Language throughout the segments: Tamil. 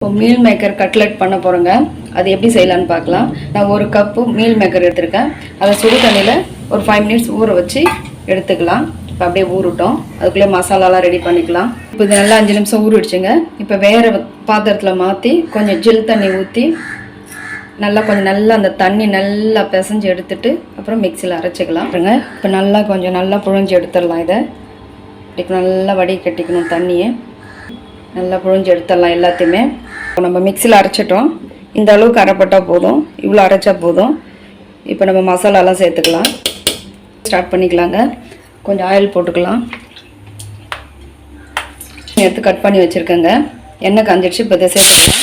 இப்போ மீல் மேக்கர் கட்லெட் பண்ண போகிறோங்க. அது எப்படி செய்யலான்னு பார்க்கலாம். நான் 1 கப்பு மீல் மேக்கர் எடுத்திருக்கேன். அதை சுடு தண்ணியில் ஒரு 5 மினிட்ஸ் ஊற வச்சு எடுத்துக்கலாம். இப்போ அப்படியே ஊறட்டும். அதுக்குள்ளே மசாலாலாம் ரெடி பண்ணிக்கலாம். இப்போ இது நல்லா 5 நிமிஷம் ஊறிடுச்சுங்க. இப்போ வேறு பாத்திரத்தில் மாற்றி கொஞ்சம் ஜில் தண்ணி ஊற்றி கொஞ்சம் நல்லா அந்த தண்ணி நல்லா பிசைஞ்சு எடுத்துட்டு அப்புறம் மிக்சியில் அரைச்சிக்கலாம். இப்போ நல்லா புழிஞ்சு எடுத்துடலாம். இதை இப்படி நல்லா வடிகட்டிக்கணும். தண்ணியை நல்லா புழிஞ்சு எடுத்துடலாம் எல்லாத்தையுமே. இப்போ நம்ம மிக்சியில் அரைச்சிட்டோம். இந்த அளவுக்கு அரைப்பட்டால் போதும். இவ்வளோ அரைச்சா போதும். இப்போ நம்ம மசாலாலாம் சேர்த்துக்கலாம். ஸ்டார்ட் பண்ணிக்கலாங்க. கொஞ்சம் ஆயில் போட்டுக்கலாம். எடுத்து கட் பண்ணி வச்சுருக்கேங்க. எண்ணெய் காஞ்சிடுச்சு. இப்போ இதை சேர்த்துக்கலாம்.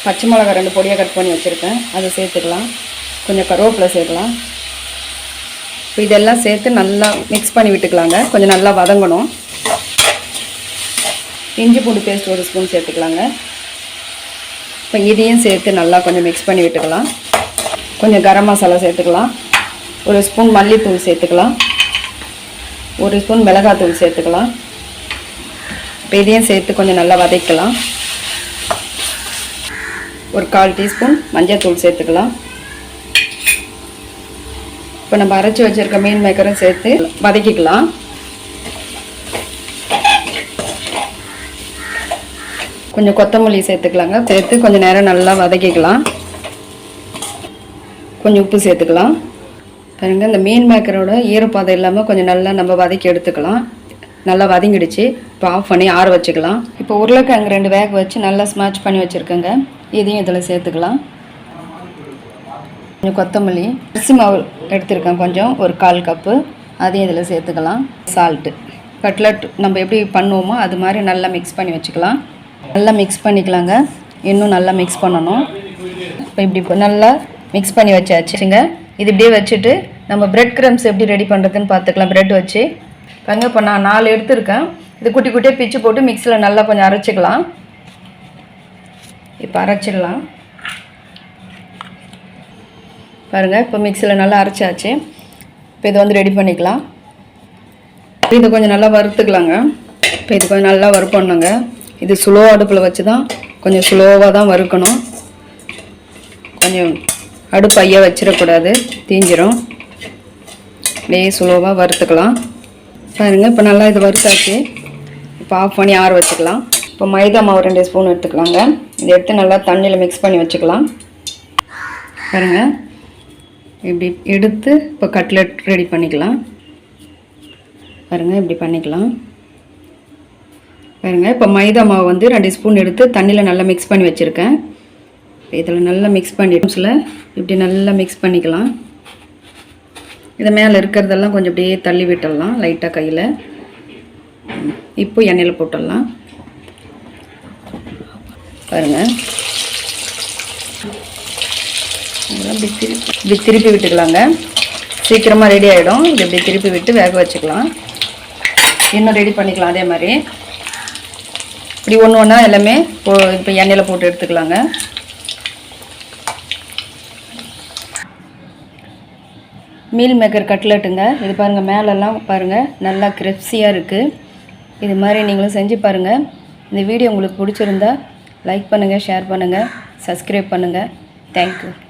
பச்சை மிளகாய் 2 பொடியாக கட் பண்ணி வச்சுருக்கேன். அதை சேர்த்துக்கலாம். கொஞ்சம் கருவேப்பிலை சேர்க்கலாம். இப்போ இதெல்லாம் சேர்த்து நல்லா மிக்ஸ் பண்ணி விட்டுக்கலாங்க. கொஞ்சம் நல்லா வதங்கணும். இஞ்சி பூண்டு பேஸ்ட் 1 ஸ்பூன் சேர்த்துக்கலாங்க. இப்போ இதையும் சேர்த்து நல்லா கொஞ்சம் மிக்ஸ் பண்ணி விட்டுக்கலாம். கொஞ்சம் கரம் மசாலா சேர்த்துக்கலாம். 1 ஸ்பூன் மல்லித்தூள் சேர்த்துக்கலாம். 1 ஸ்பூன் மிளகாத்தூள் சேர்த்துக்கலாம். இப்போ இதையும் சேர்த்து கொஞ்சம் நல்லா வதக்கலாம். ஒரு 1/4 டீஸ்பூன் மஞ்சள் தூள் சேர்த்துக்கலாம். இப்போ நம்ம அரைச்சி வச்சுருக்க மீன் மேக்கரும் சேர்த்து வதக்கிக்கலாம். கொஞ்சம் கொத்தமல்லி சேர்த்துக்கலாங்க. சேர்த்து கொஞ்சம் நேரம் நல்லா வதக்கிக்கலாம். கொஞ்சம் உப்பு சேர்த்துக்கலாம். பாருங்க, இந்த மீன் மேக்கரோட ஈரப்பாதம் இல்லாமல் கொஞ்சம் நல்லா நம்ம வதக்கி எடுத்துக்கலாம். நல்லா வதங்கிடுச்சு. இப்போ ஆஃப் பண்ணி ஆற வச்சுக்கலாம். இப்போ உருளைக்கிழங்கு 2 வேக வச்சு நல்லா ஸ்மாஷ் பண்ணி வச்சுருக்கேங்க. இதையும் இதில் சேர்த்துக்கலாம். கொஞ்சம் கொத்தமல்லி, அரிசி மாவு எடுத்துருக்கேன் கொஞ்சம், ஒரு 1/4 கப்பு. அதையும் இதில் சேர்த்துக்கலாம். சால்ட்டு. கட்லெட் நம்ம எப்படி பண்ணுவோமோ அது மாதிரி நல்லா மிக்ஸ் பண்ணி வச்சுக்கலாம். நல்லா மிக்ஸ் பண்ணிக்கலாங்க. இன்னும் நல்லா மிக்ஸ் பண்ணணும். இப்போ இப்படி நல்லா மிக்ஸ் பண்ணி வச்சாச்சுங்க. இது இப்படியே வச்சுட்டு நம்ம பிரெட் க்ரம்ஸ் எப்படி ரெடி பண்ணுறதுன்னு பார்த்துக்கலாம். ப்ரெட் வச்சு பாருங்க. இப்போ நான் 4 எடுத்துருக்கேன். இது குட்டி குட்டியாக பிச்சு போட்டு மிக்ஸியில் நல்லா கொஞ்சம் அரைச்சிக்கலாம். இப்போ அரைச்சிடலாம். பாருங்கள், இப்போ மிக்ஸியில் நல்லா அரைச்சாச்சு. இப்போ இதை ரெடி பண்ணிக்கலாம். இதை கொஞ்சம் நல்லா வறுத்துக்கலாங்க. இப்போ இது கொஞ்சம் நல்லா வறுப்பண்ணுங்க. இது ஸ்லோ அடுப்பில் வச்சு தான் கொஞ்சம் ஸ்லோவாக தான் வறுக்கணும். கொஞ்சம் அடுப்பு ஐயா வச்சிடக்கூடாது, தீஞ்சிரும். அப்படியே ஸ்லோவாக வறுத்துக்கலாம். பாருங்கள், இப்போ நல்லா இது வறுத்தாச்சு. இப்போ ஆஃப் பண்ணி ஆற வச்சுக்கலாம். இப்போ மைதா மாவு 2 ஸ்பூன் எடுத்துக்கலாங்க. இதை எடுத்து நல்லா தண்ணியில் மிக்ஸ் பண்ணி வச்சுக்கலாம். பாருங்கள், இப்படி எடுத்து இப்போ கட்லெட் ரெடி பண்ணிக்கலாம். பாருங்கள், இப்படி பண்ணிக்கலாம். பாருங்கள், இப்போ மைதா மாவு 2 ஸ்பூன் எடுத்து தண்ணியில் நல்லா மிக்ஸ் பண்ணி வச்சுருக்கேன். இதில் நல்லா மிக்ஸ் பண்ணிட்டு இப்படி நல்லா மிக்ஸ் பண்ணிக்கலாம். இதை மேலே இருக்கிறதெல்லாம் கொஞ்சம் அப்படியே தள்ளி விட்டுடலாம் லைட்டாக கையில். இப்போ எண்ணெயில் போட்டுடலாம். பாருங்கள், இப்படி திருப்பி விட்டுக்கலாங்க. சீக்கிரமாக ரெடி ஆகிடும். இப்படி திருப்பி விட்டு வேக வச்சுக்கலாம். இன்னும் ரெடி பண்ணிக்கலாம் அதே மாதிரி. இப்படி ஒன்று ஒன்றா எல்லாமே இப்போ எண்ணெயில் போட்டு எடுத்துக்கலாங்க. மீல் மேக்கர் கட்லெட்டுங்க. இது பாருங்கள், மேலெல்லாம் பாருங்கள் நல்லா கிரிப்ஸியாக இருக்குது. இது மாதிரி நீங்களும் செஞ்சு பாருங்கள். இந்த வீடியோ உங்களுக்கு பிடிச்சிருந்தா லைக் பண்ணுங்கள், ஷேர் பண்ணுங்கள், சப்ஸ்கிரைப் பண்ணுங்கள். தேங்க்யூ.